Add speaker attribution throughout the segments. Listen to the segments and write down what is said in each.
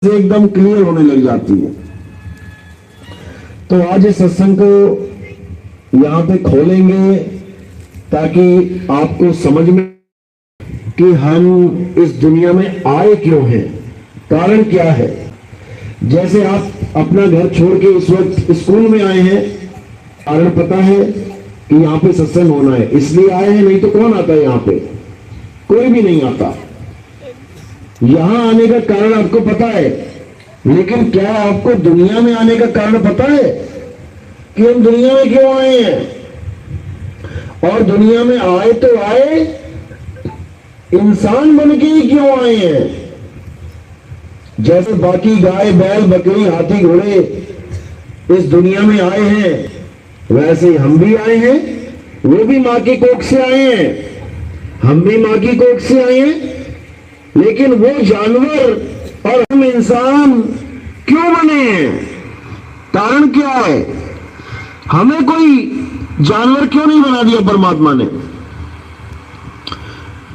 Speaker 1: से एकदम क्लियर होने लग जाती है। तो आज इस सत्संग को यहां पे खोलेंगे ताकि आपको समझ में कि हम इस दुनिया में आए क्यों हैं, कारण क्या है। जैसे आप अपना घर छोड़ के इस वक्त स्कूल में आए हैं, कारण पता है कि यहाँ पे सत्संग होना है इसलिए आए हैं, नहीं तो कौन आता है यहाँ पे? कोई भी नहीं आता। यहां आने का कारण आपको पता है, लेकिन क्या आपको दुनिया में आने का कारण पता है कि हम दुनिया में क्यों आए हैं? और दुनिया में आए तो आए, इंसान बन के ही क्यों आए हैं? जैसे बाकी गाय बैल बकरी हाथी घोड़े इस दुनिया में आए हैं, वैसे हम भी आए हैं। वो भी मां की कोख से आए हैं, हम भी मां की कोख से आए हैं। लेकिन वो जानवर और हम इंसान क्यों बने हैं? कारण क्या है? हमें कोई जानवर क्यों नहीं बना दिया परमात्मा ने?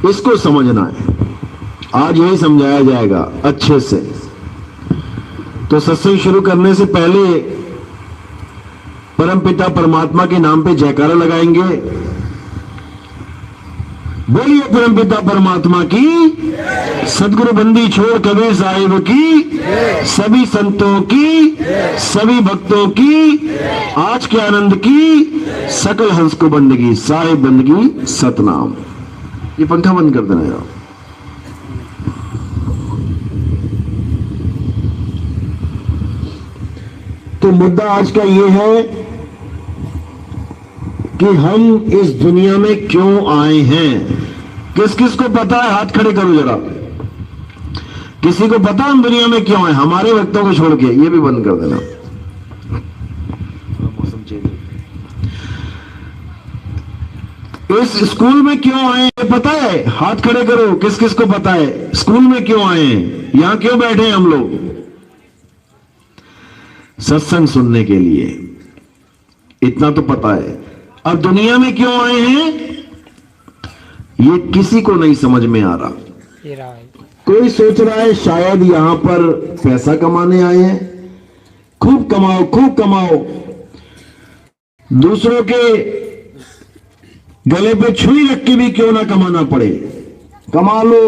Speaker 1: इसको समझना है। आज यही समझाया जाएगा अच्छे से। तो सत्संग शुरू करने से पहले परमपिता परमात्मा के नाम पे जयकारा लगाएंगे। बोलिए परमपिता परमात्मा की, सदगुरु बंदी छोड़ कबीर साहिब की, सभी संतों की, सभी भक्तों की, आज के आनंद की, सकल हंस को बंदगी, साहिब बंदगी सतनाम। ये पंखा बंद कर देना यार। तो मुद्दा आज का ये है कि हम इस दुनिया में क्यों आए हैं। किस किस को पता है? हाथ खड़े करो जरा। किसी को पता हम दुनिया में क्यों आए? हमारे वक्तों को छोड़ के। ये भी बंद कर देना। मौसम चेंज। इस स्कूल में क्यों आए हैं पता है? हाथ खड़े करो। किस किस को पता है स्कूल में क्यों आए हैं? यहां क्यों बैठे हैं हम लोग? सत्संग सुनने के लिए। इतना तो पता है। अब दुनिया में क्यों आए हैं ये किसी को नहीं समझ में आ रहा। कोई सोच रहा है शायद यहां पर पैसा कमाने आए हैं, खूब कमाओ खूब कमाओ, दूसरों के गले पे छुरी रख के भी क्यों ना कमाना पड़े, कमा लो।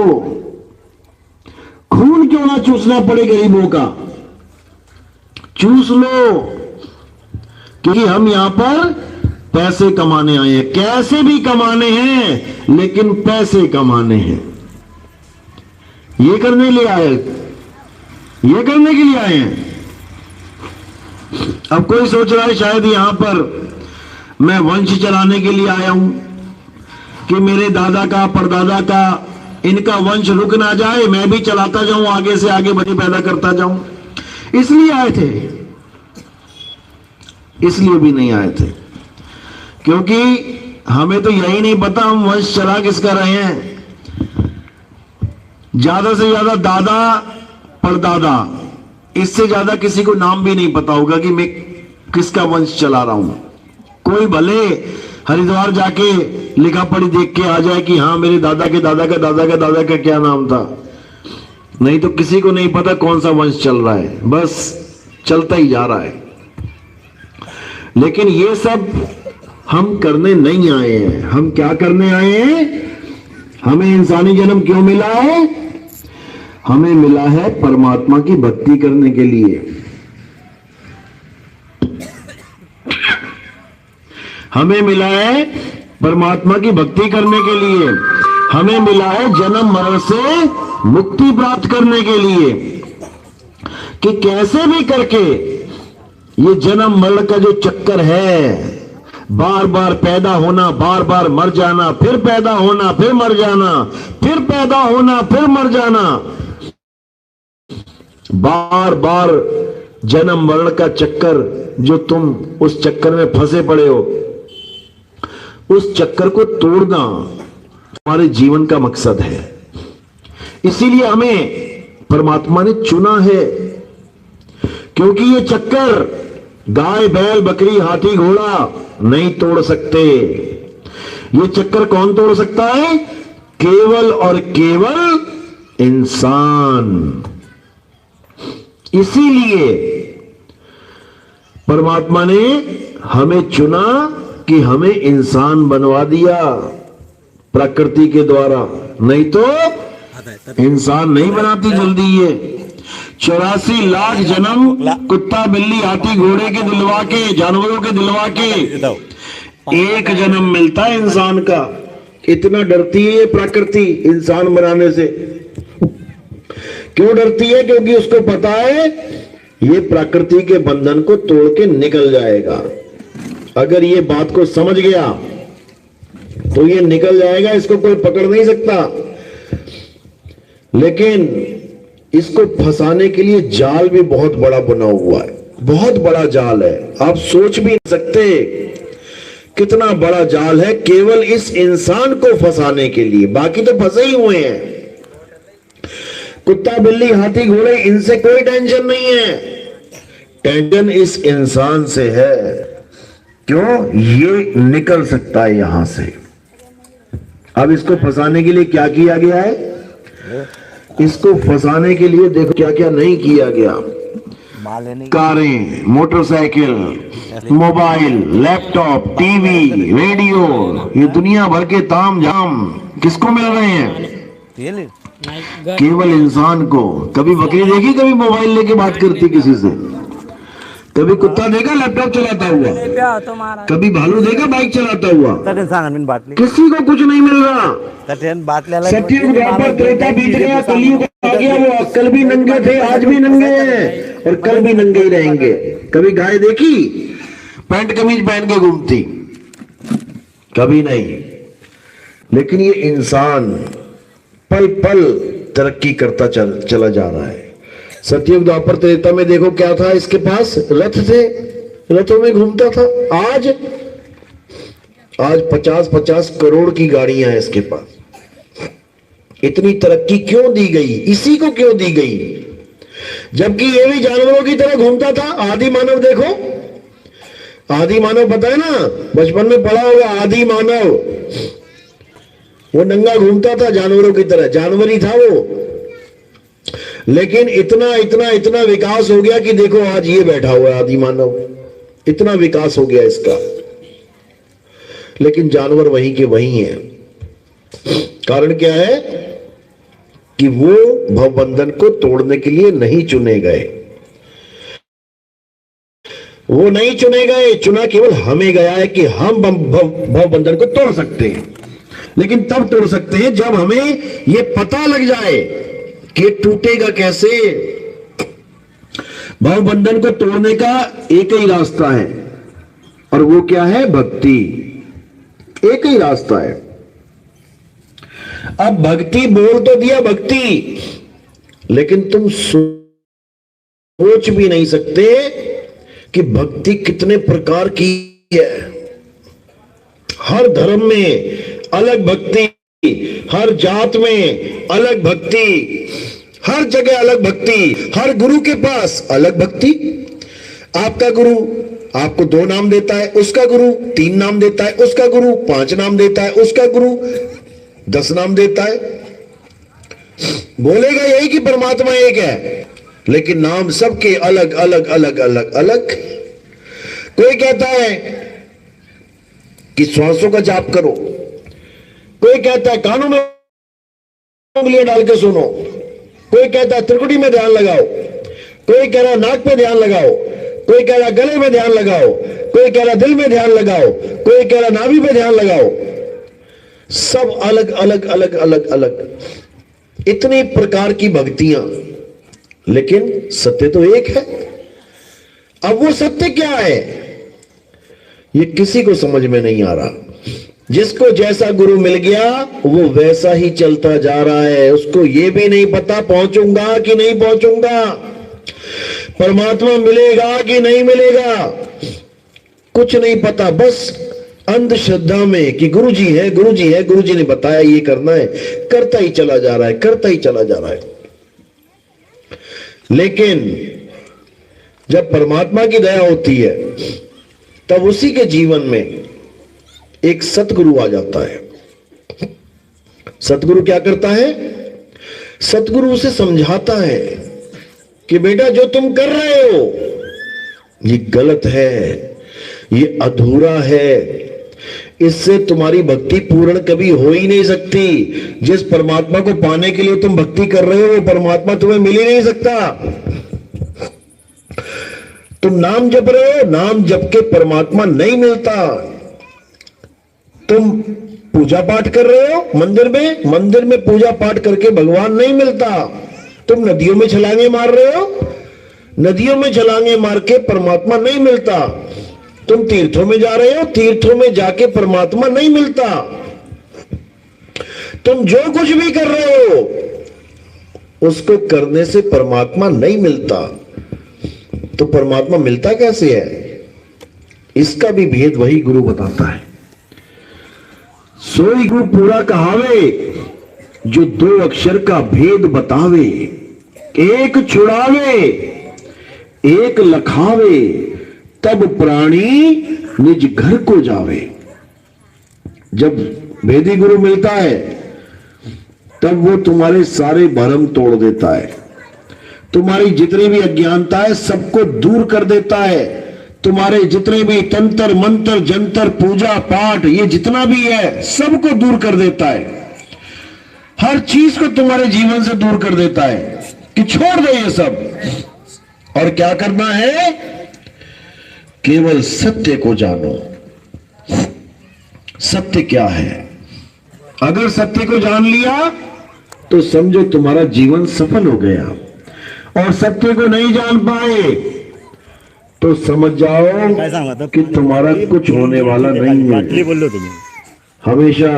Speaker 1: खून क्यों ना चूसना पड़े गरीबों का, चूस लो। क्योंकि हम यहां पर पैसे कमाने आए हैं। कैसे भी कमाने हैं, लेकिन पैसे कमाने हैं। ये करने के लिए आए, ये करने के लिए आए हैं। अब कोई सोच रहा है शायद यहां पर मैं वंश चलाने के लिए आया हूं कि मेरे दादा का परदादा का इनका वंश रुक ना जाए, मैं भी चलाता जाऊं, आगे से आगे बच्चे पैदा करता जाऊं, इसलिए आए थे। इसलिए भी नहीं आए थे क्योंकि हमें तो यही नहीं पता हम वंश चला किसका रहे हैं। ज्यादा से ज्यादा दादा परदादा, इससे ज्यादा किसी को नाम भी नहीं पता होगा कि मैं किसका वंश चला रहा हूं। कोई भले हरिद्वार जाके लिखा पढ़ी देख के आ जाए कि हाँ मेरे दादा के दादा का दादा का दादा का क्या नाम था, नहीं तो किसी को नहीं पता कौन सा वंश चल रहा है, बस चलता ही जा रहा है। लेकिन ये सब हम करने नहीं आए हैं। हम क्या करने आए हैं? हमें इंसानी जन्म क्यों मिला है? हमें मिला है परमात्मा की भक्ति करने के लिए। हमें मिला है परमात्मा की भक्ति करने के लिए। हमें मिला है जन्म मरण से मुक्ति प्राप्त करने के लिए कि कैसे भी करके ये जन्म मरण का जो चक्कर है, बार बार पैदा होना, बार बार मर जाना, फिर पैदा होना, फिर मर जाना, फिर पैदा होना, फिर मर जाना, बार बार जन्म मरण का चक्कर, जो तुम उस चक्कर में फंसे पड़े हो, उस चक्कर को तोड़ना तुम्हारे जीवन का मकसद है। इसीलिए हमें परमात्मा ने चुना है, क्योंकि ये चक्कर गाय बैल बकरी हाथी घोड़ा नहीं तोड़ सकते। ये चक्कर कौन तोड़ सकता है? केवल और केवल इंसान। इसीलिए परमात्मा ने हमें चुना कि हमें इंसान बनवा दिया प्रकृति के द्वारा, नहीं तो इंसान नहीं बनाती जल्दी। ये 84 लाख जन्म कुत्ता बिल्ली हाथी घोड़े के दिलवा के, जानवरों के दिलवा के एक जन्म मिलता है इंसान का। इतना डरती है प्रकृति इंसान बनाने से। क्यों डरती है? क्योंकि उसको पता है ये प्रकृति के बंधन को तोड़ के निकल जाएगा। अगर ये बात को समझ गया तो ये निकल जाएगा, इसको कोई पकड़ नहीं सकता। लेकिन इसको फंसाने के लिए जाल भी बहुत बड़ा बना हुआ है, बहुत बड़ा जाल है, आप सोच भी नहीं सकते कितना बड़ा जाल है केवल इस इंसान को फंसाने के लिए। बाकी तो फंसे ही हुए हैं, कुत्ता बिल्ली हाथी घोड़े इनसे कोई टेंशन नहीं है, टेंशन इस इंसान से है। क्यों? ये निकल सकता है यहां से। अब इसको फंसाने के लिए क्या किया गया है? इसको फंसाने के लिए देखो क्या क्या नहीं किया गया। कारें, motorcycle, mobile, laptop, TV, radio, ये दुनिया भर के ताम झाम किसको मिल रहे हैं? केवल इंसान को। कभी बकरी देखी कभी मोबाइल लेके बात करती किसी से? कभी कुत्ता देखा लैपटॉप चलाता हुआ? कभी भालू देखा बाइक चलाता हुआ? किसी को कुछ नहीं मिल रहा। सत्ययुग द्वापर त्रेता बीत गया, कलयुग आ गया। वो कल भी नंगे थे, आज भी नंगे हैं और कल भी नंगे ही रहेंगे। कभी गाय देखी पैंट कमीज पहन के घूमती? कभी नहीं। लेकिन ये इंसान पल पल तरक्की करता चला जा रहा है। सत्ययुग द्वापर त्रेता में देखो क्या था, इसके पास रथ थे, रथों में घूमता था। आज 50-50 करोड़ की गाड़ियां हैं इसके पास। इतनी तरक्की क्यों दी गई? इसी को क्यों दी गई? जबकि ये भी जानवरों की तरह घूमता था। आदि मानव देखो, आदि मानव पता है ना, बचपन में पढ़ा होगा आदि मानव। वो नंगा घूमता था जानवरों की तरह, जानवर ही था वो। लेकिन इतना इतना इतना विकास हो गया कि देखो आज ये बैठा हुआ है आदि मानव, इतना विकास हो गया इसका। लेकिन जानवर वहीं के वहीं है। कारण क्या है? कि वो भवबंधन को तोड़ने के लिए नहीं चुने गए। वो नहीं चुने गए, चुना केवल हमें गया है कि हम भवबंधन को तोड़ सकते हैं। लेकिन तब तोड़ सकते हैं जब हमें ये पता लग जाए कि टूटेगा कैसे। भवबंधन को तोड़ने का एक ही रास्ता है और वो क्या है? भक्ति। एक ही रास्ता है। अब भक्ति बोल तो दिया भक्ति, लेकिन तुम सोच भी नहीं सकते कि भक्ति कितने प्रकार की है। हर धर्म में अलग भक्ति, हर जात में अलग भक्ति, हर जगह अलग भक्ति, हर गुरु के पास अलग भक्ति। आपका गुरु आपको 2 नाम देता है, उसका गुरु 3 नाम देता है, उसका गुरु 5 नाम देता है, उसका गुरु 10 नाम देता है। बोलेगा यही कि परमात्मा एक है, लेकिन नाम सबके अलग अलग अलग अलग अलग। कोई कहता है कि श्वासों का जाप करो, कोई कहता है कानों में उंगलियां डाल के सुनो, कोई कहता है त्रिकुटी में ध्यान लगाओ, कोई कह रहा नाक पे ध्यान लगाओ, कोई कह रहा गले में ध्यान लगाओ, कोई कह रहा दिल में ध्यान लगाओ, कोई कह रहा नाभि पे ध्यान लगाओ। सब अलग अलग अलग अलग अलग, इतनी प्रकार की भक्तियां, लेकिन सत्य तो एक है। अब वो सत्य क्या है ये किसी को समझ में नहीं आ रहा। जिसको जैसा गुरु मिल गया वो वैसा ही चलता जा रहा है। उसको ये भी नहीं पता पहुंचूंगा कि नहीं पहुंचूंगा, परमात्मा मिलेगा कि नहीं मिलेगा, कुछ नहीं पता। बस अंधश्रद्धा में कि गुरु जी है, गुरु जी है, गुरु जी ने बताया ये करना है, करता ही चला जा रहा है, करता ही चला जा रहा है। लेकिन जब परमात्मा की दया होती है तब उसी के जीवन में एक सतगुरु आ जाता है। सतगुरु क्या करता है? सतगुरु उसे समझाता है कि बेटा जो तुम कर रहे हो ये गलत है, ये अधूरा है, इससे तुम्हारी भक्ति पूर्ण कभी हो ही नहीं सकती। जिस परमात्मा को पाने के लिए तुम भक्ति कर रहे हो वो परमात्मा तुम्हें मिल ही नहीं सकता। तुम नाम जप रहे हो, नाम जप के परमात्मा नहीं मिलता। तुम पूजा पाठ कर रहे हो मंदिर में पूजा पाठ करके भगवान नहीं मिलता। तुम नदियों में छलांगे मार रहे हो, नदियों में छलांगे मार के परमात्मा नहीं मिलता। तुम तीर्थों में जा रहे हो, तीर्थों में जाके परमात्मा नहीं मिलता। तुम जो कुछ भी कर रहे हो उसको करने से परमात्मा नहीं मिलता। तो परमात्मा मिलता कैसे है, इसका भी भेद वही गुरु बताता है। सोई गुरु पूरा कहावे जो दो अक्षर का भेद बतावे, एक छुड़ावे एक लखावे, तब प्राणी निज घर को जावे। जब भेदी गुरु मिलता है तब वो तुम्हारे सारे भरम तोड़ देता है, तुम्हारी जितनी भी अज्ञानता है सबको दूर कर देता है। तुम्हारे जितने भी तंत्र मंत्र जंतर पूजा पाठ ये जितना भी है सबको दूर कर देता है। हर चीज को तुम्हारे जीवन से दूर कर देता है कि छोड़ दे ये सब, और क्या करना है, केवल सत्य को जानो। सत्य क्या है, अगर सत्य को जान लिया तो समझो तुम्हारा जीवन सफल हो गया। और सत्य को नहीं जान पाए तो समझ जाओ कि तुम्हारा कुछ होने वाला नहीं है। हमेशा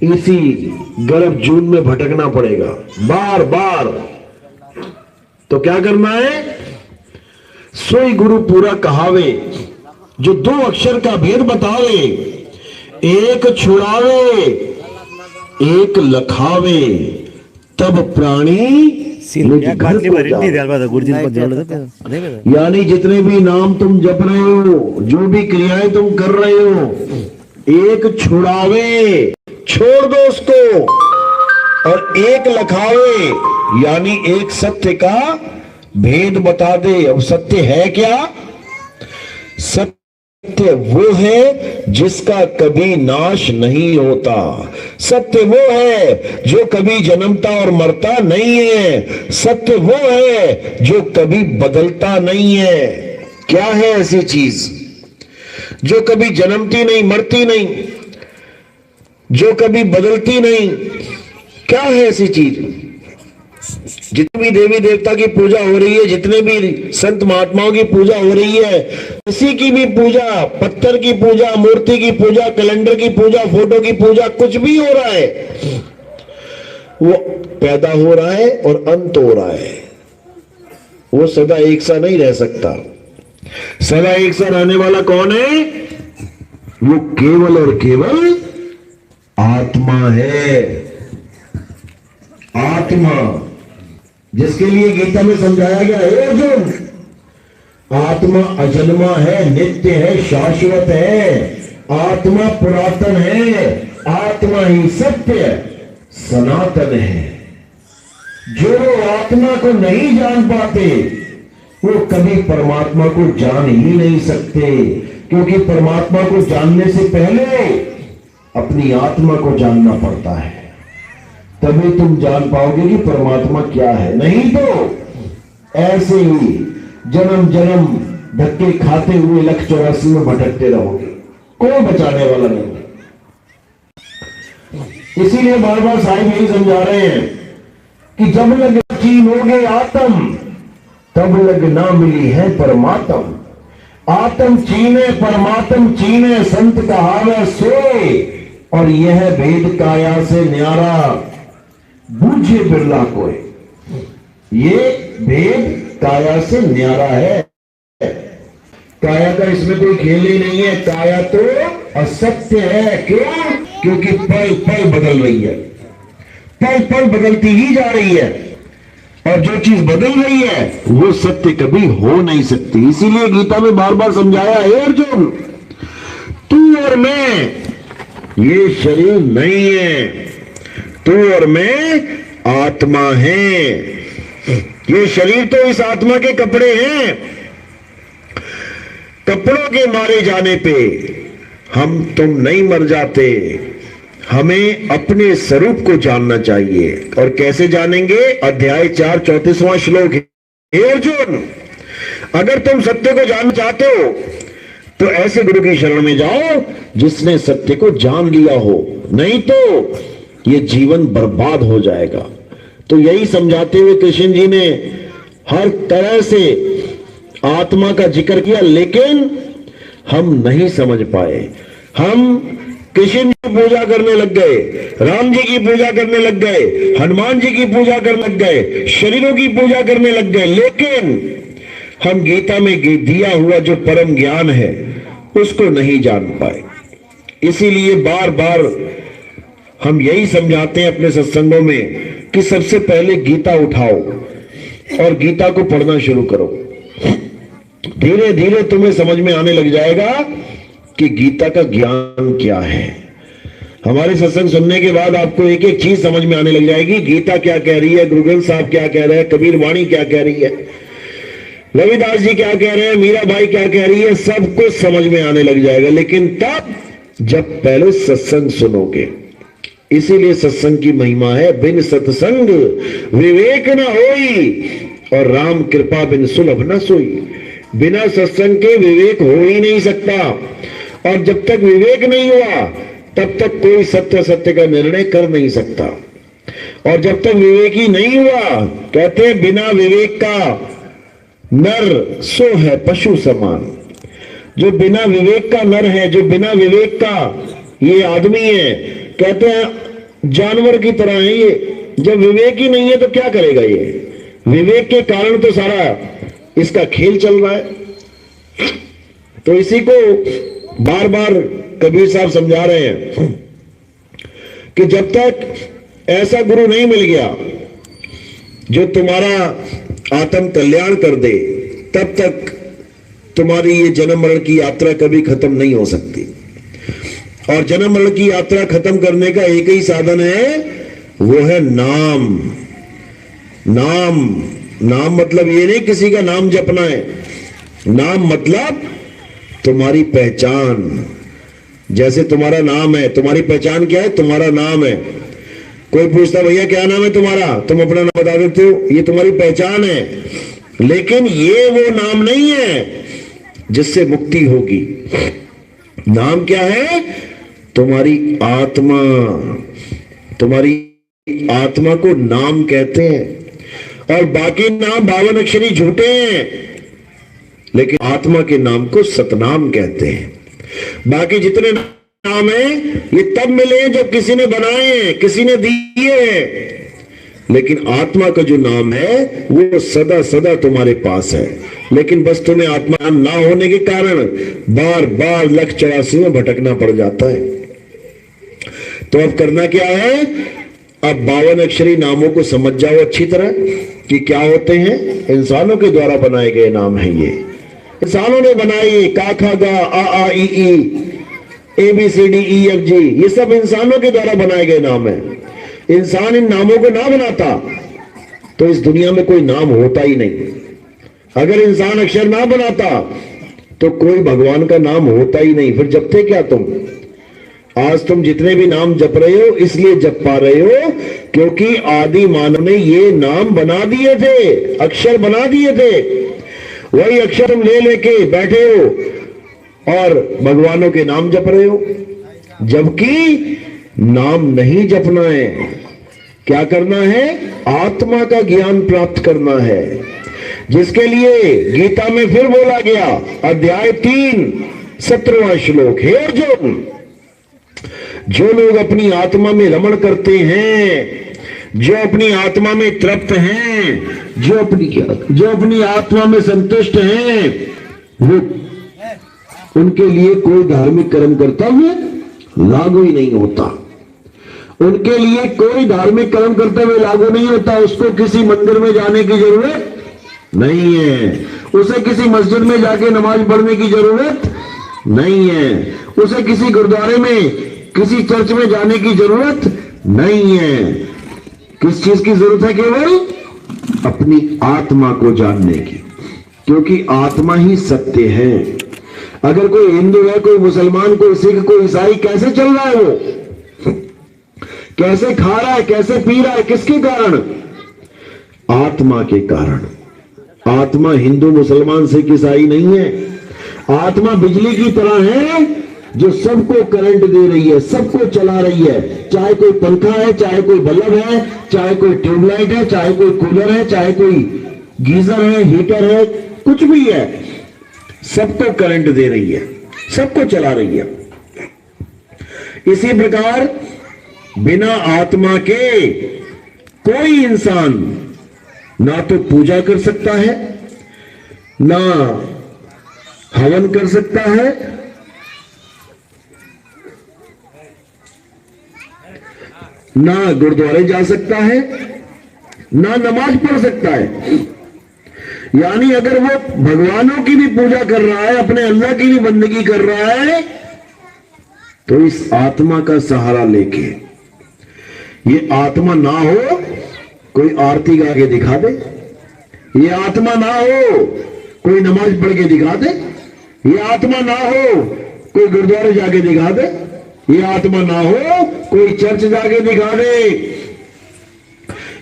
Speaker 1: इसी गर्भ जून में भटकना पड़ेगा बार बार। तो क्या करना है, सोई गुरु पूरा कहावे जो दो अक्षर का भेद बतावे, एक छुड़ावे एक लखावे, तब प्राणी घर को यानी जितने भी नाम तुम जप रहे हो, जो भी क्रियाएं तुम कर रहे हो, एक छुड़ावे छोड़ दो उसको, और एक लखावे यानी एक सत्य का भेद बता दे। अब सत्य है क्या, सत्य वो है जिसका कभी नाश नहीं होता। सत्य वो है जो कभी जन्मता और मरता नहीं है। सत्य वो है जो कभी बदलता नहीं है। क्या है ऐसी चीज जो कभी जन्मती नहीं, मरती नहीं, जो कभी बदलती नहीं? क्या है ऐसी चीज? जितनी भी देवी देवता की पूजा हो रही है, जितने भी संत महात्माओं की पूजा हो रही है, किसी की भी पूजा, पत्थर की पूजा, मूर्ति की पूजा, कैलेंडर की पूजा, फोटो की पूजा, कुछ भी हो रहा है, वो पैदा हो रहा है और अंत हो रहा है। वो सदा एक सा नहीं रह सकता। सदा एक सा रहने वाला कौन है? वो केवल और केवल आत्मा है। आत्मा जिसके लिए गीता में समझाया गया है, अर्जुन, आत्मा अजन्मा है, नित्य है, शाश्वत है। आत्मा पुरातन है, आत्मा ही सत्य सनातन है। जो आत्मा को नहीं जान पाते वो कभी परमात्मा को जान ही नहीं सकते, क्योंकि परमात्मा को जानने से पहले अपनी आत्मा को जानना पड़ता है। तभी तुम जान पाओगे कि परमात्मा क्या है। नहीं तो ऐसे ही जन्म जन्म धक्के खाते हुए 184 में भटकते रहोगे, कोई बचाने वाला नहीं। इसीलिए बार बार साहिब यही समझा रहे हैं कि जब लग चीनोगे आत्म तब लग ना मिली है परमात्म। आत्म चीने परमात्म चीने, संत कहावे सोए, और यह भेद काया से न्यारा बूझे बिरला कोई। ये भेद काया से न्यारा है। काया का इसमें कोई खेल ही नहीं है। काया तो असत्य है। क्यों? क्योंकि पल पल बदल रही है, पल पल बदलती ही जा रही है, और जो चीज बदल रही है वो सत्य कभी हो नहीं सकती। इसीलिए गीता में बार बार समझाया है, अर्जुन तू और मैं ये शरीर नहीं है, तू और मैं आत्मा है। ये शरीर तो इस आत्मा के कपड़े हैं। कपड़ों के मारे जाने पे हम तुम नहीं मर जाते। हमें अपने स्वरूप को जानना चाहिए। और कैसे जानेंगे? अध्याय 4 34वां श्लोक है। हे अर्जुन, अगर तुम सत्य को जानना चाहते हो तो ऐसे गुरु की शरण में जाओ जिसने सत्य को जान लिया हो, नहीं तो ये जीवन बर्बाद हो जाएगा। तो यही समझाते हुए कृष्ण जी ने हर तरह से आत्मा का जिक्र किया, लेकिन हम नहीं समझ पाए। हम कृष्ण जी की पूजा करने लग गए, राम जी की पूजा करने लग गए, हनुमान जी की पूजा करने लग गए, शरीरों की पूजा करने लग गए, लेकिन हम गीता में दिया हुआ जो परम ज्ञान है उसको नहीं जान पाए। इसीलिए बार बार हम यही समझाते हैं अपने सत्संगों में कि सबसे पहले गीता उठाओ और गीता को पढ़ना शुरू करो। धीरे धीरे तुम्हें समझ में आने लग जाएगा कि गीता का ज्ञान क्या है। हमारे सत्संग सुनने के बाद आपको एक एक चीज समझ में आने लग जाएगी। गीता क्या कह रही है, गुरु ग्रंथ साहब क्या कह रहे हैं, कबीर वाणी क्या कह रही है, रविदास जी क्या कह रहे हैं, मीरा भाई क्या कह रही है, सब कुछ समझ में आने लग जाएगा। लेकिन तब जब पहले सत्संग सुनोगे। इसीलिए सत्संग की महिमा है, बिन सत्संग विवेक न होई और राम कृपा बिन सुलभ न सोई। बिना सत्संग के विवेक हो ही नहीं सकता, और जब तक विवेक नहीं हुआ तब तक कोई सत्य सत्य का निर्णय कर नहीं सकता। और जब तक विवेक ही नहीं हुआ, कहते हैं बिना विवेक का नर सो है पशु समान। जो बिना विवेक का नर है, जो बिना विवेक का ये आदमी है, कहते हैं जानवर की तरह है ये। जब विवेक ही नहीं है तो क्या करेगा ये? विवेक के कारण तो सारा इसका खेल चल रहा है। तो इसी को बार बार कबीर साहब समझा रहे हैं कि जब तक ऐसा गुरु नहीं मिल गया जो तुम्हारा आत्म कल्याण कर दे, तब तक तुम्हारी ये जन्म मरण की यात्रा कभी खत्म नहीं हो सकती। और जन्म मरण की यात्रा खत्म करने का एक ही साधन है, वो है नाम। नाम, नाम मतलब ये नहीं किसी का नाम जपना है। नाम मतलब तुम्हारी पहचान। जैसे तुम्हारा नाम है, तुम्हारी पहचान क्या है? तुम्हारा नाम है। कोई पूछता भैया क्या नाम है तुम्हारा, तुम अपना नाम बता देते हो, ये तुम्हारी पहचान है। लेकिन ये वो नाम नहीं है जिससे मुक्ति होगी। नाम क्या है? तुम्हारी आत्मा। तुम्हारी आत्मा को नाम कहते हैं। और बाकी नाम 52 अक्षरी झूठे हैं, लेकिन आत्मा के नाम को सतनाम कहते हैं। बाकी जितने नाम है ये तब मिले हैं जब किसी ने बनाए हैं, किसी ने दिए हैं। लेकिन आत्मा का जो नाम है वो सदा सदा तुम्हारे पास है। लेकिन बस तुम्हें आत्मा ना होने के कारण बार बार लख 84 में भटकना पड़ जाता है। तो अब करना क्या है? अब 52 अक्षरी नामों को समझ जाओ अच्छी तरह कि क्या होते हैं। इंसानों के द्वारा बनाए गए नाम है ये। इंसानों ने बनाए का खा गा आ आ ई ई ABCD EFG, ये सब इंसानों के द्वारा बनाए गए नाम है। इंसान इन नामों को ना बनाता तो इस दुनिया में कोई नाम होता ही नहीं। अगर इंसान अक्षर ना बनाता तो कोई भगवान का नाम होता ही नहीं। फिर जपते क्या तुम? आज तुम जितने भी नाम जप रहे हो इसलिए जप पा रहे हो क्योंकि आदि मानव ने ये नाम बना दिए थे, अक्षर बना दिए थे। वही अक्षर तुम ले लेके बैठे हो और भगवानों के नाम जप रहे हो, जबकि नाम नहीं जपना है। क्या करना है? आत्मा का ज्ञान प्राप्त करना है, जिसके लिए गीता में फिर बोला गया, अध्याय 3 17वां श्लोक, हे अर्जुन, जो लोग अपनी आत्मा में रमण करते हैं, जो अपनी आत्मा में तृप्त हैं, जो अपनी आत्मा में संतुष्ट हैं, वो उनके लिए कोई धार्मिक कर्म कर्तव्य लागू ही नहीं होता। उनके लिए कोई धार्मिक कर्म कर्तव्य लागू नहीं होता। उसको किसी मंदिर में जाने की जरूरत नहीं है, उसे किसी मस्जिद में जाके नमाज पढ़ने की जरूरत नहीं है, उसे किसी गुरुद्वारे में, किसी चर्च में जाने की जरूरत नहीं है। किस चीज की जरूरत है? केवल अपनी आत्मा को जानने की, क्योंकि आत्मा ही सत्य है। अगर कोई हिंदू है, कोई मुसलमान, कोई सिख, कोई ईसाई, कैसे चल रहा है वो, कैसे खा रहा है, कैसे पी रहा है, किसके कारण? आत्मा के कारण। आत्मा हिंदू मुसलमान सिख ईसाई नहीं है। आत्मा बिजली की तरह है जो सबको करंट दे रही है, सबको चला रही है। चाहे कोई पंखा है, चाहे कोई बल्ब है, चाहे कोई ट्यूबलाइट है, चाहे कोई कूलर है, चाहे कोई गीजर है, हीटर है, कुछ भी है, सबको करंट दे रही है, सबको चला रही है। इसी प्रकार बिना आत्मा के कोई इंसान ना तो पूजा कर सकता है, ना हवन कर सकता है, ना गुरुद्वारे जा सकता है, ना नमाज पढ़ सकता है। यानी अगर वो भगवानों की भी पूजा कर रहा है, अपने अल्लाह की भी बंदगी कर रहा है, तो इस आत्मा का सहारा लेके, ये आत्मा ना हो कोई आरती गा के दिखा दे, ये आत्मा ना हो कोई नमाज पढ़ के दिखा दे, ये आत्मा ना हो कोई गुरुद्वारे जाके दिखा दे, ये आत्मा ना हो कोई चर्च जाके दिखा दे,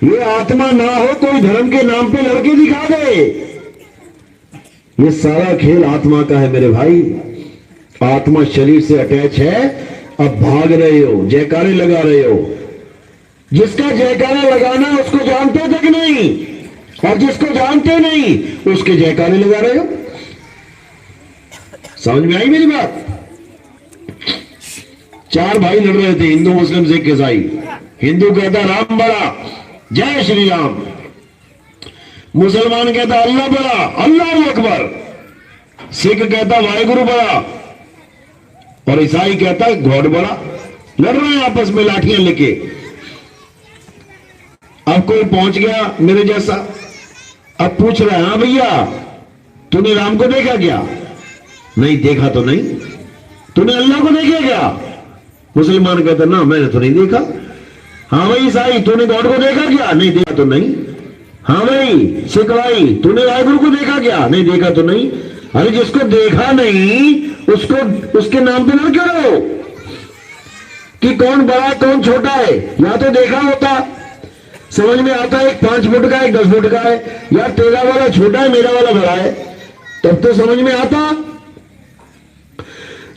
Speaker 1: ये आत्मा ना हो कोई धर्म के नाम पे लड़के दिखा दे। ये सारा खेल आत्मा का है मेरे भाई। आत्मा शरीर से अटैच है। अब भाग रहे हो, जयकारे लगा रहे हो। जिसका जयकारा लगाना उसको जानते थे कि नहीं, और जिसको जानते नहीं उसके जयकारे लगा रहे हो। समझ में आई मेरी बात? चार भाई लड़ रहे थे, हिंदू मुस्लिम सिख ईसाई। हिंदू कहता राम बड़ा, जय श्री राम। मुसलमान कहता अल्लाह बड़ा, अल्लाह अकबर। सिख कहता वाहिगुरु बड़ा, और ईसाई कहता गॉड बड़ा। लड़ रहे हैं आपस में लाठियां लेके। अब कोई पहुंच गया मेरे जैसा, अब पूछ रहा है, हाँ भैया तूने राम को देखा क्या? नहीं देखा तो नहीं। तूने अल्लाह को देखा क्या? मुसलमान कहता ना मैंने तो नहीं देखा। हाँ भाई ईसाई तूने गॉड को देखा क्या? नहीं देखा तो नहीं। हाँ भाई सिख भाई तूने वाहिगुरु को देखा क्या? नहीं देखा तो नहीं। अरे जिसको देखा नहीं उसको उसके नाम पे ना क्यों रहो कि कौन बड़ा है कौन छोटा है? या तो देखा होता, समझ में आता है, एक 5 फुट का है, 10 फुट का है, यार तेरा वाला छोटा है मेरा वाला बड़ा है, तब तो समझ में आता।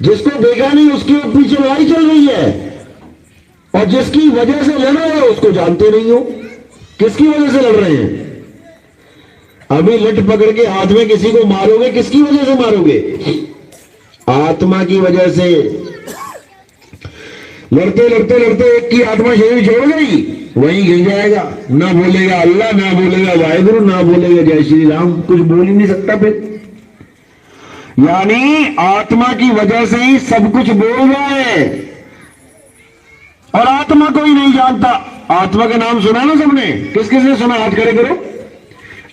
Speaker 1: जिसको देखा नहीं उसकी पीछे लड़ाई चल रही है, और जिसकी वजह से लड़ रहे हो उसको जानते नहीं हो। किसकी वजह से लड़ रहे हैं? अभी लठ पकड़ के हाथ में किसी को मारोगे, किसकी वजह से मारोगे? आत्मा की वजह से। लड़ते लड़ते लड़ते एक की आत्मा शरीर छोड़ गई, वहीं गिर जाएगा। ना बोलेगा अल्लाह, ना बोलेगा वाहिगुरु, ना बोलेगा जय श्री राम, कुछ बोल ही नहीं सकता फिर। यानी आत्मा की वजह से ही सब कुछ बोल रहा है, और आत्मा को ही नहीं जानता। आत्मा का नाम सुना ना सबने? किस किसने सुना? हाथ खड़े करो।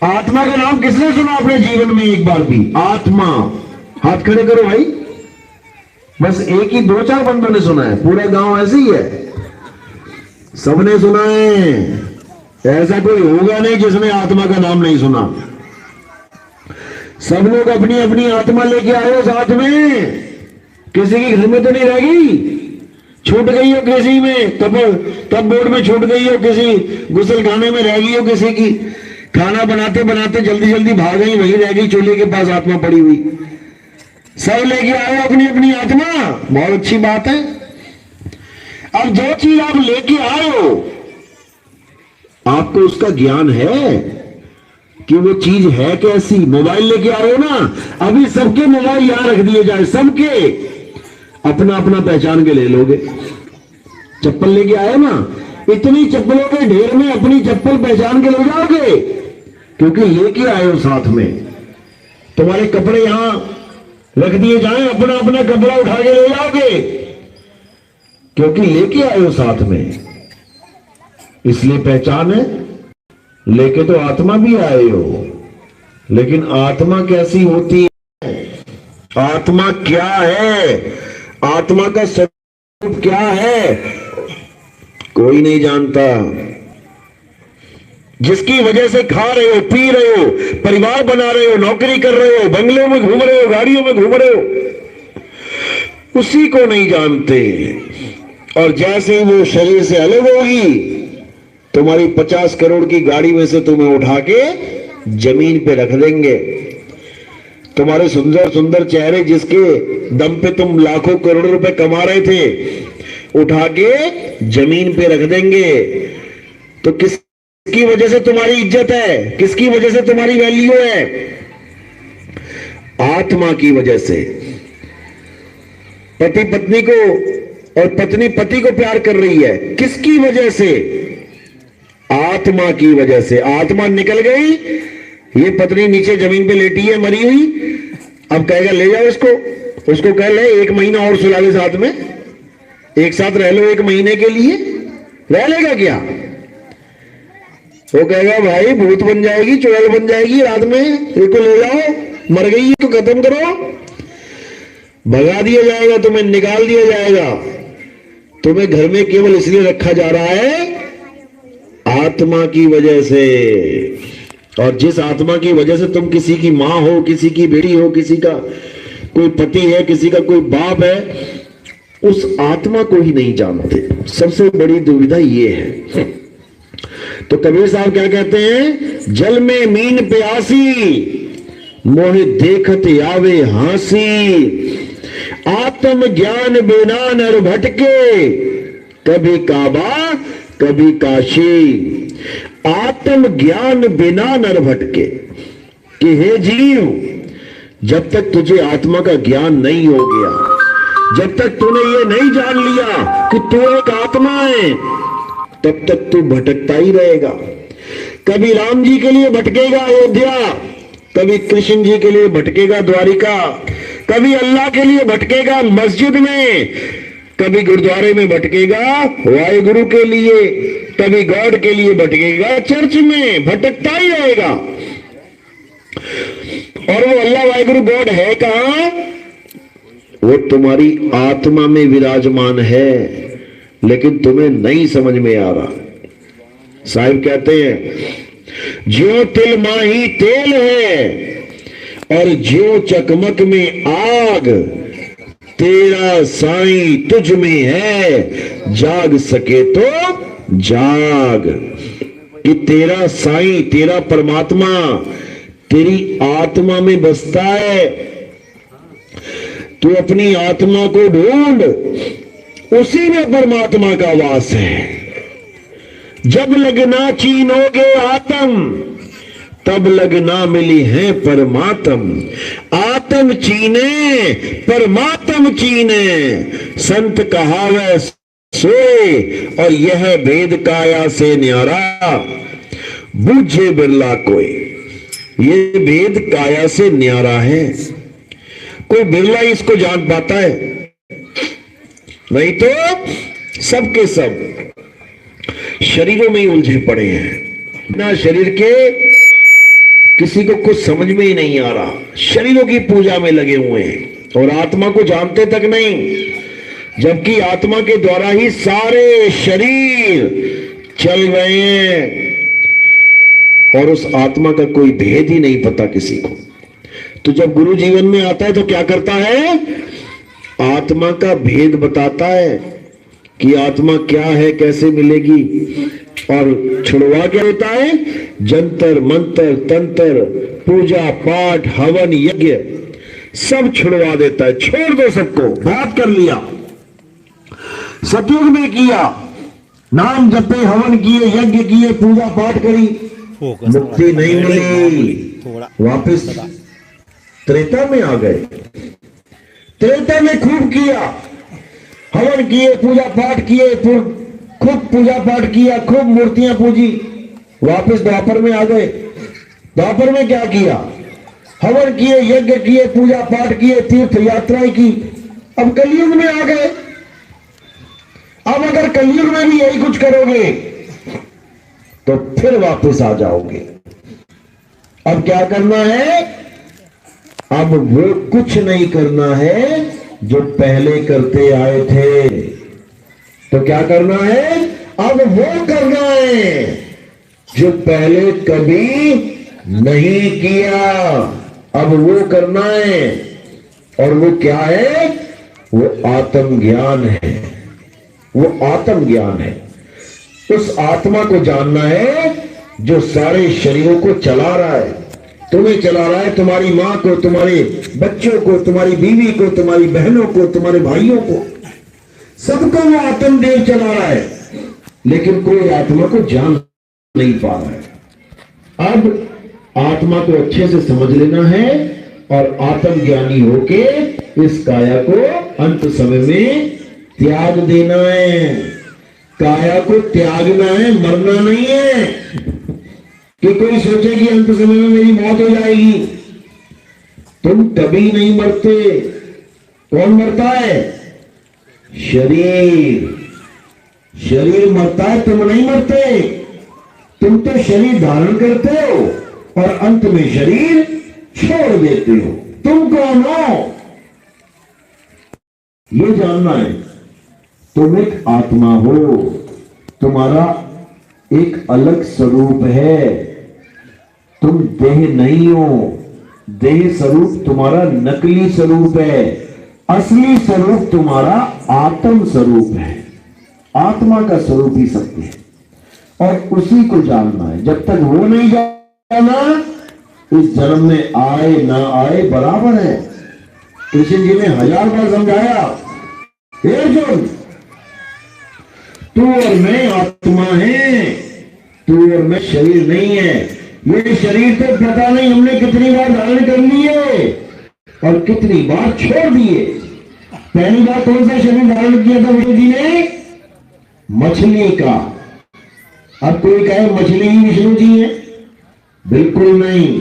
Speaker 1: आत्मा का नाम किसने सुना अपने जीवन में एक बार भी? आत्मा। हाथ खड़े करो भाई। बस एक ही 2-4 बंदों ने सुना है, पूरा गांव ऐसे ही है, सबने सुना है। ऐसा कोई होगा नहीं जिसने आत्मा का नाम नहीं सुना। सब लोग अपनी अपनी आत्मा लेके आए हो साथ में। किसी की घर में तो नहीं रह गई, छूट गई हो किसी में, तब बोर्ड में छूट गई हो, किसी गुसल खाने में रह गई हो, किसी की खाना बनाते बनाते जल्दी जल्दी भाग गई, वहीं रह गई चूल्हे के पास आत्मा पड़ी हुई। सब लेके आए अपनी अपनी आत्मा, बहुत अच्छी बात है। अब जो चीज आप लेके आए हो, आपको उसका ज्ञान है कि वो चीज है कैसी। मोबाइल लेके आ रहे हो ना, अभी सबके मोबाइल यहां रख दिए जाए, सबके अपना अपना पहचान के ले लोगे। चप्पल लेके आए ना, इतनी चप्पलों के ढेर में अपनी चप्पल पहचान के ले जाओगे, क्योंकि लेके आए हो साथ में। तुम्हारे कपड़े यहां रख दिए जाए, अपना अपना कपड़ा उठा के ले जाओगे, क्योंकि लेके आए हो साथ में, इसलिए पहचान है। लेके तो आत्मा भी आए हो, लेकिन आत्मा कैसी होती है? आत्मा क्या है? आत्मा का स्वरूप क्या है? कोई नहीं जानता। जिसकी वजह से खा रहे हो, पी रहे हो, परिवार बना रहे हो, नौकरी कर रहे हो, बंगलों में घूम रहे हो, गाड़ियों में घूम रहे हो, उसी को नहीं जानते। और जैसे ही वो शरीर से अलग होगी, तुम्हारी 50 करोड़ की गाड़ी में से तुम्हें उठा के जमीन पे रख देंगे। तुम्हारे सुंदर सुंदर चेहरे जिसके दम पे तुम लाखों करोड़ों रुपए कमा रहे थे, उठा के जमीन पे रख देंगे। तो किसकी वजह से तुम्हारी इज्जत है, किसकी वजह से तुम्हारी वैल्यू है? आत्मा की वजह से। पति पत्नी को और पत्नी पति को प्यार कर रही है, किसकी वजह से? आत्मा की वजह से। आत्मा निकल गई, ये पत्नी नीचे जमीन पे लेटी है मरी हुई, अब कहेगा ले जाओ इसको, उसको कह ले 1 महीना और सुला ले, साथ में एक साथ रह लो 1 महीने के लिए, रह लेगा क्या? वो कहेगा भाई भूत बन जाएगी, चुड़ैल बन जाएगी रात में, इसको ले जाओ, मर गई है तो खत्म करो। भगा दिया जाएगा, तुम्हें निकाल दिया जाएगा। तुम्हें घर में केवल इसलिए रखा जा रहा है आत्मा की वजह से। और जिस आत्मा की वजह से तुम किसी की मां हो, किसी की बेटी हो, किसी का कोई पति है, किसी का कोई बाप है, उस आत्मा को ही नहीं जानते। सबसे बड़ी दुविधा ये है। तो कबीर साहब क्या कहते हैं? जल में मीन प्यासी, मोहि देखत आवे हासी, आत्म ज्ञान बिना नर भटके, कभी काबा कभी काशी। आत्म ज्ञान बिना नर भटके, कि हे जीव, जब तक तुझे आत्मा का ज्ञान नहीं हो गया, जब तक तूने ये नहीं जान लिया कि तू एक आत्मा है, तब तक तू भटकता ही रहेगा। कभी राम जी के लिए भटकेगा अयोध्या, कभी कृष्ण जी के लिए भटकेगा द्वारिका, कभी अल्लाह के लिए भटकेगा मस्जिद में, कभी गुरुद्वारे में भटकेगा वाहेगुरु के लिए, कभी गॉड के लिए भटकेगा चर्च में, भटकता ही रहेगा। और वो अल्लाह वाहेगुरु गॉड है कहां? वो तुम्हारी आत्मा में विराजमान है, लेकिन तुम्हें नहीं समझ में आ रहा। साहिब कहते हैं ज्यों तिल माही तेल है और ज्यों चकमक में आग, तेरा साईं तुझ में है, जाग सके तो जाग। कि तेरा साईं, तेरा परमात्मा तेरी आत्मा में बसता है। तू अपनी आत्मा को ढूंढ, उसी में परमात्मा का वास है। जब लगना चीनोगे आत्म, तब लगना मिली है परमात्म। आत्म चीने परमात्म चीने, संत कहावे सोए, और यह भेद काया से न्यारा, बूझे बिरला कोई। ये भेद काया से न्यारा है, कोई बिरला इसको जान पाता है, नहीं तो सबके सब शरीरों में ही उलझे पड़े हैं। ना शरीर के किसी को कुछ समझ में ही नहीं आ रहा, शरीरों की पूजा में लगे हुए हैं और आत्मा को जानते तक नहीं, जबकि आत्मा के द्वारा ही सारे शरीर चल रहे हैं और उस आत्मा का कोई भेद ही नहीं पता किसी को। तो जब गुरु जीवन में आता है तो क्या करता है? आत्मा का भेद बताता है कि आत्मा क्या है, कैसे मिलेगी, और छुड़वा क्या होता है? जंतर मंतर तंत्र पूजा पाठ हवन यज्ञ सब छुड़वा देता है। छोड़ दो सबको, बात कर लिया, सतयुग में किया, नाम जपे, हवन किए, यज्ञ किए, पूजा पाठ करी, मुक्ति नहीं मिली, वापस त्रेता में आ गए। त्रेता में खूब किया, हवन किए, पूजा पाठ किए, खूब पूजा पाठ किया, खूब मूर्तियां पूजी, वापस द्वापर में आ गए। द्वापर में क्या किया? हवन किए, यज्ञ किए, पूजा पाठ किए, तीर्थ यात्राएं की। अब कलयुग में आ गए। अब अगर कलयुग में भी यही कुछ करोगे तो फिर वापस आ जाओगे। अब क्या करना है? अब वो कुछ नहीं करना है जो पहले करते आए थे। तो क्या करना है? अब वो करना है जो पहले कभी नहीं किया, अब वो करना है। और वो क्या है? वो आत्मज्ञान है। वो आत्मज्ञान है। उस आत्मा को जानना है जो सारे शरीरों को चला रहा है। तुम्हें चला रहा है, तुम्हारी मां को, तुम्हारे बच्चों को, तुम्हारी बीवी को, तुम्हारी बहनों को, तुम्हारे भाइयों को, सबको वो आत्मदेव चला रहा है। लेकिन कोई आत्मा को जान नहीं पा रहा है। अब आत्मा को अच्छे से समझ लेना है और आत्मज्ञानी होके इस काया को अंत समय में त्याग देना है। काया को त्यागना है, मरना नहीं है कि कोई सोचे कि अंत समय में मेरी मौत हो जाएगी। तुम कभी नहीं मरते। कौन मरता है? शरीर। शरीर मरता है, तुम नहीं मरते। तुम तो शरीर धारण करते हो और अंत में शरीर छोड़ देते हो। तुम कौन हो ये जानना है। तुम एक आत्मा हो, तुम्हारा एक अलग स्वरूप है। तुम देह नहीं हो। देह स्वरूप तुम्हारा नकली स्वरूप है। असली स्वरूप तुम्हारा आत्म स्वरूप है। आत्मा का स्वरूप ही सत्य है और उसी को जानना है। जब तक वो नहीं जाना, इस जन्म में आए ना आए बराबर है। कृष्ण जी ने 1000 बार समझाया, हे अर्जुन, तू और मैं आत्मा है, तू और मैं शरीर नहीं है। ये शरीर तो पता नहीं हमने कितनी बार धारण कर लिए और कितनी बार छोड़ दिए। पहली बार कौन सा शरीर धारण किया था विष्णु जी ने? मछली का। अब कोई कहे मछली ही विष्णु जी है, बिल्कुल नहीं।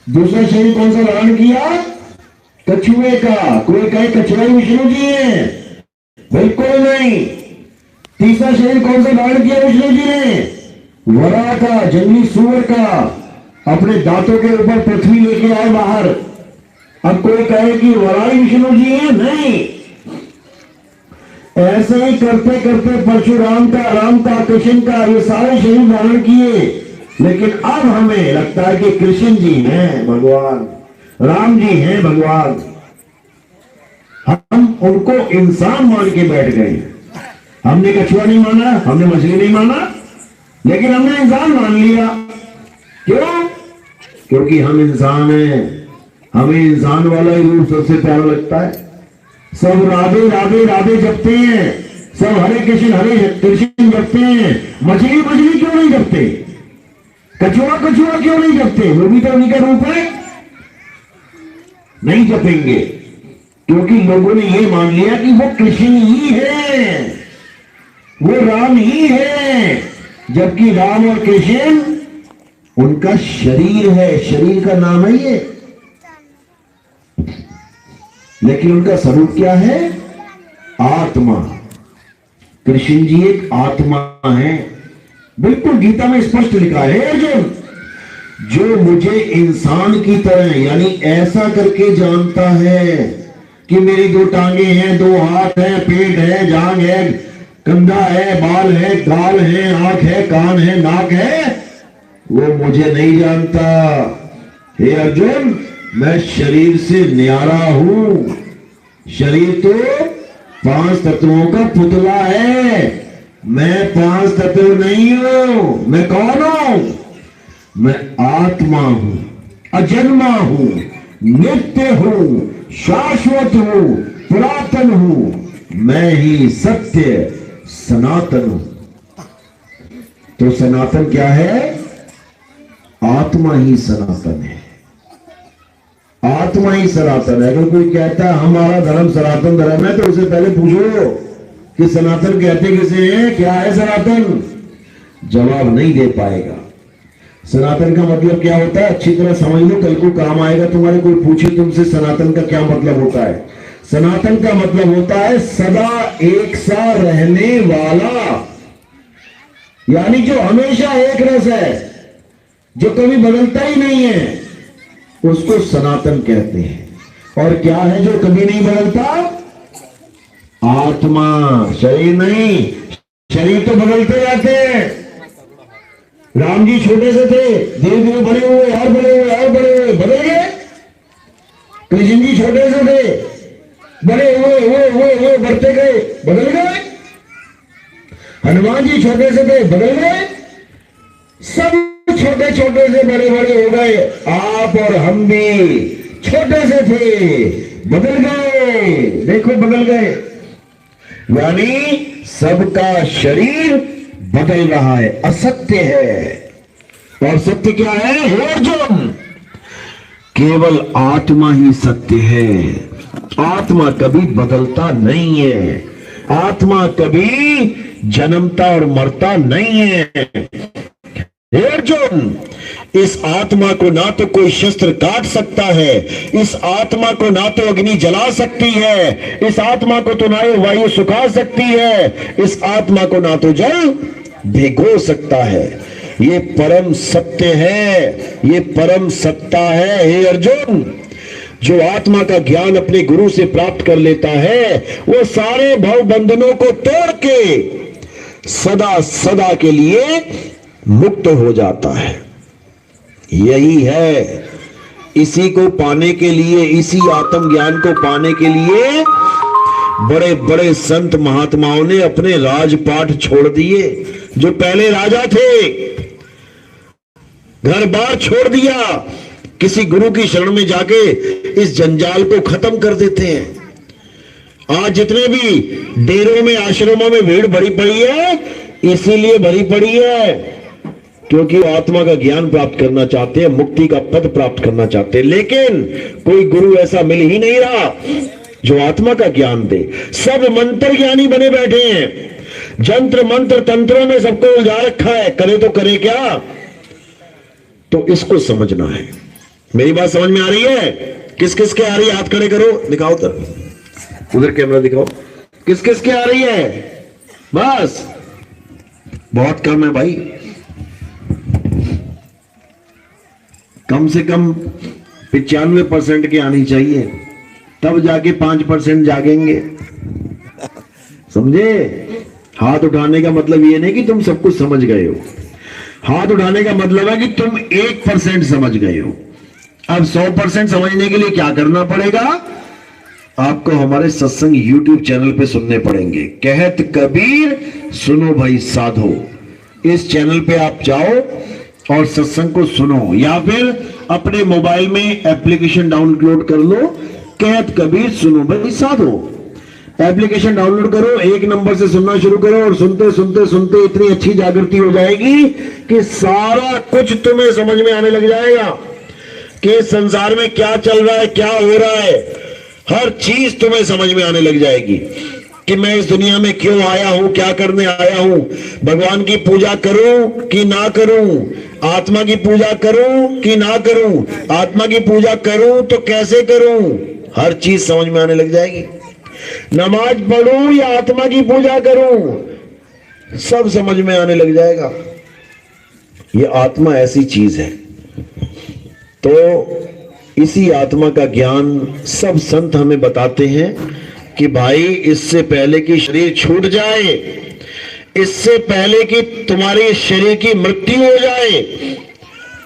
Speaker 1: दूसरा शरीर कौन सा धारण किया? कछुए का। कोई कहे कछुआ ही विष्णु जी है, बिल्कुल नहीं। तीसरा शरीर कौन सा धारण किया विष्णु जी ने? वरा का, जंगली सुअर का। अपने दांतों के ऊपर पृथ्वी लेके आए बाहर। अब कोई कहे कि वरा ही विष्णु जी है, नहीं। ऐसे ही करते करते परशुराम का, राम का, कृष्ण का, ये सारे शरीर धारण किए। लेकिन अब हमें लगता है कि कृष्ण जी हैं भगवान, राम जी हैं भगवान। हम उनको इंसान मान के बैठ गए। हमने कछुआ नहीं माना, हमने मछली नहीं माना, लेकिन हमने इंसान मान लिया। क्यों? क्योंकि हम इंसान हैं। हमें इंसान वाला ही रूप सबसे प्यारा लगता है। सब राधे राधे राधे जपते हैं, सब हरे कृष्ण जपते हैं। मछली मछली क्यों नहीं जपते? कछुआ कछुआ क्यों नहीं जपते? वो भी तो उन्हीं का रूप है। नहीं जपेंगे क्योंकि लोगों ने ये मान लिया कि वो कृष्ण ही है, वो राम ही है। जबकि राम और कृष्ण उनका शरीर है, शरीर का नाम है ये। लेकिन उनका स्वरूप क्या है? आत्मा। कृष्ण जी एक आत्मा है। बिल्कुल गीता में स्पष्ट लिखा है, अर्जुन, जो मुझे इंसान की तरह यानी ऐसा करके जानता है कि मेरी 2 टांगे हैं, 2 हाथ हैं, पेट है, जांघ है, कंधा है, बाल है, गाल है, आंख है, कान है, नाक है, वो मुझे नहीं जानता। हे अर्जुन, मैं शरीर से न्यारा हूं। शरीर तो 5 तत्वों का पुतला है। मैं 5 तत्व नहीं हूं। मैं कौन हूं? मैं आत्मा हूं, अजन्मा हूं, नित्य हूं, शाश्वत हूं, पुरातन हूं। मैं ही सत्य सनातन हूं। तो सनातन क्या है? आत्मा ही सनातन है। आत्मा ही सनातन है। अगर कोई कहता है हमारा धर्म सनातन धर्म है, तो उसे पहले पूछो कि सनातन कहते किसे हैं, क्या है सनातन? जवाब नहीं दे पाएगा। सनातन का मतलब क्या होता है? अच्छी तरह समझ लो, कल को काम आएगा तुम्हारे। कोई पूछे तुमसे सनातन का क्या मतलब होता है? सनातन का मतलब होता है सदा एक सा रहने वाला, यानी जो हमेशा एक रस है, जो कभी बदलता ही नहीं है, उसको सनातन कहते हैं। और क्या है जो कभी नहीं बदलता? आत्मा। शरीर नहीं। शरीर तो बदलते रहते हैं। राम जी छोटे से थे, धीरे धीरे बड़े हुए और बड़े हुए और बड़े हुए, बदल गए। कृष्ण जी छोटे से थे, बड़े हुए बढ़ते गए, बदल गए। हनुमान जी छोटे से थे, बदल गए। सब छोटे छोटे से बड़े बड़े हो गए। आप और हम भी छोटे से थे, बदल गए। देखो बदल गए, यानी सबका शरीर बदल रहा है, असत्य है। और सत्य क्या है? हे अर्जुन, केवल आत्मा ही सत्य है। आत्मा कभी बदलता नहीं है, आत्मा कभी जन्मता और मरता नहीं है। हे अर्जुन, इस आत्मा को ना तो कोई शस्त्र काट सकता है, इस आत्मा को ना तो अग्नि जला सकती है, इस आत्मा को तो ना वायु सुखा सकती है, इस आत्मा को ना तो जल भिगो सकता है। ये परम सत्य है, ये परम सत्ता है। हे अर्जुन, जो आत्मा का ज्ञान अपने गुरु से प्राप्त कर लेता है, वो सारे भव बंधनों को तोड़ के सदा सदा के लिए मुक्त हो जाता है। यही है, इसी को पाने के लिए, इसी आत्म ज्ञान को पाने के लिए बड़े बड़े संत महात्माओं ने अपने राजपाट छोड़ दिए। जो पहले राजा थे, घर बार छोड़ दिया, किसी गुरु की शरण में जाके इस जंजाल को खत्म कर देते हैं। आज जितने भी डेरों में, आश्रमों में भीड़ भरी पड़ी है, इसीलिए भरी पड़ी है क्योंकि आत्मा का ज्ञान प्राप्त करना चाहते हैं, मुक्ति का पद प्राप्त करना चाहते हैं। लेकिन कोई गुरु ऐसा मिल ही नहीं रहा जो आत्मा का ज्ञान दे। सब मंत्र ज्ञानी बने बैठे हैं, जंत्र मंत्र तंत्रों में सबको उलझा रखा है। करे तो करे क्या? तो इसको समझना है। मेरी बात समझ में आ रही है? किस किस के आ रही है? हाथ खड़े करो, दिखाओ उधर कैमरा दिखाओ। किस किस के आ रही है? बस बहुत कम है भाई, कम से कम 95% की आनी चाहिए, तब जाके 5% जागेंगे। समझे? हाथ उठाने का मतलब ये नहीं कि तुम सब कुछ समझ गए हो, हाथ उठाने का मतलब है कि तुम 1% समझ गए हो। अब 100% समझने के लिए क्या करना पड़ेगा? आपको हमारे सत्संग YouTube चैनल पे सुनने पड़ेंगे। कहत कबीर सुनो भाई साधो, इस चैनल पे आप जाओ और सत्संग को सुनो, या फिर अपने मोबाइल में एप्लीकेशन डाउनलोड कर लो, कहत कबीर सुनो भाई साधो। एप्लीकेशन डाउनलोड करो, 1 नंबर से सुनना शुरू करो और सुनते सुनते सुनते इतनी अच्छी जागृति हो जाएगी कि सारा कुछ तुम्हें समझ में आने लग जाएगा कि संसार में क्या चल रहा है, क्या हो रहा है। हर चीज तुम्हें समझ में आने लग जाएगी कि मैं इस दुनिया में क्यों आया हूं, क्या करने आया हूं, भगवान की पूजा करूं कि ना करूं, आत्मा की पूजा करूं कि ना करूं, आत्मा की पूजा करूं तो कैसे करूं, हर चीज समझ में आने लग जाएगी। नमाज पढ़ूं या आत्मा की पूजा करूं, सब समझ में आने लग जाएगा। ये आत्मा ऐसी चीज है। तो इसी आत्मा का ज्ञान सब संत हमें बताते हैं कि भाई इससे पहले कि शरीर छूट जाए, इससे पहले कि तुम्हारे शरीर की मृत्यु हो जाए,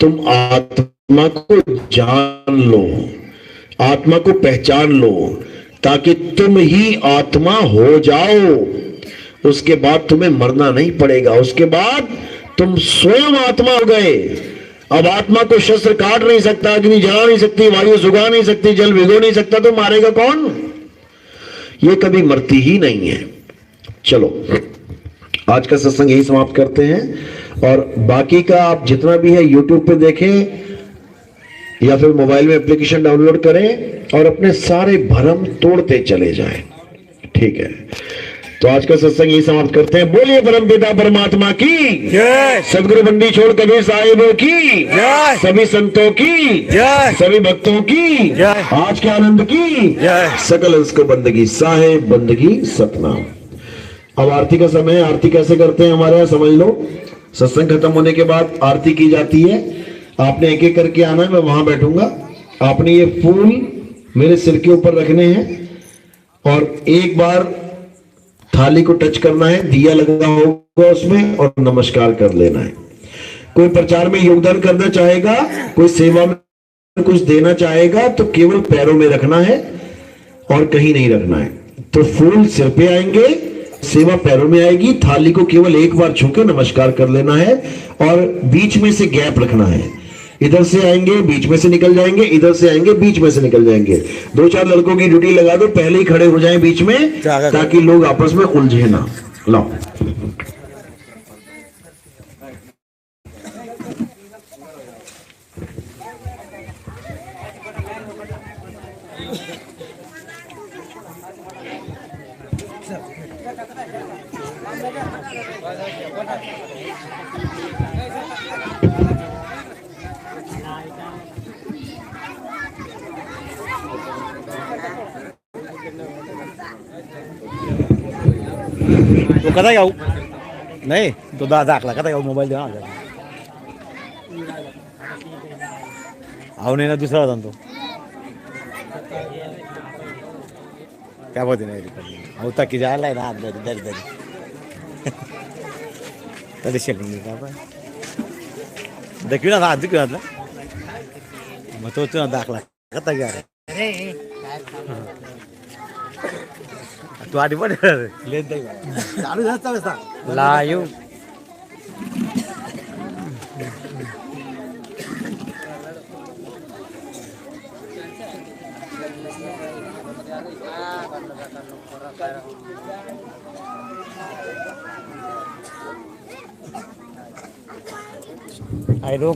Speaker 1: तुम आत्मा को जान लो, आत्मा को पहचान लो, ताकि तुम ही आत्मा हो जाओ। उसके बाद तुम्हें मरना नहीं पड़ेगा, उसके बाद तुम स्वयं आत्मा हो गए। अब आत्मा को शस्त्र काट नहीं सकता, अग्नि जला नहीं सकती, वायु सुखा नहीं सकती, जल भिगो नहीं सकता, तो मारेगा कौन? ये कभी मरती ही नहीं है। चलो आज का सत्संग यही समाप्त करते हैं, और बाकी का आप जितना भी है YouTube पे देखें या फिर मोबाइल में एप्लीकेशन डाउनलोड करें और अपने सारे भ्रम तोड़ते चले जाएं। ठीक है, तो आज का सत्संग यही समाप्त करते हैं। बोलिए परम पिता परमात्मा की जय, सदगुरु बंदी छोड़ कबीर साहिबों की जय, सभी संतों की जय, सभी भक्तों की जय, आज के आनंद की जय, सकल हंस को बंदगी साहेब बंदगी सतनाम। अब आरती का समय है। आरती कैसे करते हैं हमारे यहाँ समझ लो। सत्संग खत्म होने के बाद आरती की जाती है। आपने एक एक करके आना है, मैं वहां बैठूंगा। आपने ये फूल मेरे सिर के ऊपर रखने हैं और एक बार थाली को टच करना है, दिया लगा होगा उसमें, और नमस्कार कर लेना है। कोई प्रचार में योगदान करना चाहेगा, कोई सेवा में कुछ देना चाहेगा, तो केवल पैरों में रखना है और कहीं नहीं रखना है। तो फूल सिर पे आएंगे, सेवा पैरों में आएगी, थाली को केवल एक बार छू के नमस्कार कर लेना है और बीच में से गैप रखना है। इधर से आएंगे बीच में से निकल जाएंगे, इधर से आएंगे बीच में से निकल जाएंगे। 2-4 लड़कों की ड्यूटी लगा दो, पहले ही खड़े हो जाएं बीच में, ताकि लोग आपस में उलझे ना। लाओ
Speaker 2: तो कदा येऊ नाही तो दाखला कदा येऊ मोबाईल देऊ ना अहो नाही ना दुसरा होता ना तो क्या बोलते नाही अहो तकी जायला आहे ना दरी दरी तरी शेलिंग का पण देखील ना आज देखील ना मग तो दाखला कदा घ्या रे तू आधी पण चालू झाला लाईव्ह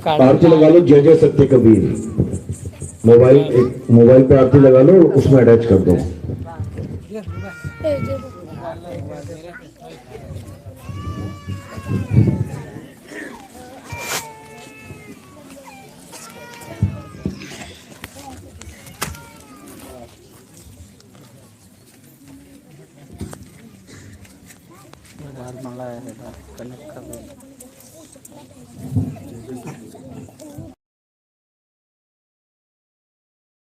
Speaker 1: आरती लगा लो, जय जय सत्य कबीर। मोबाइल पे आरती लगा लो, उसमें अटैच कर दो।
Speaker 2: कनेक्ट कर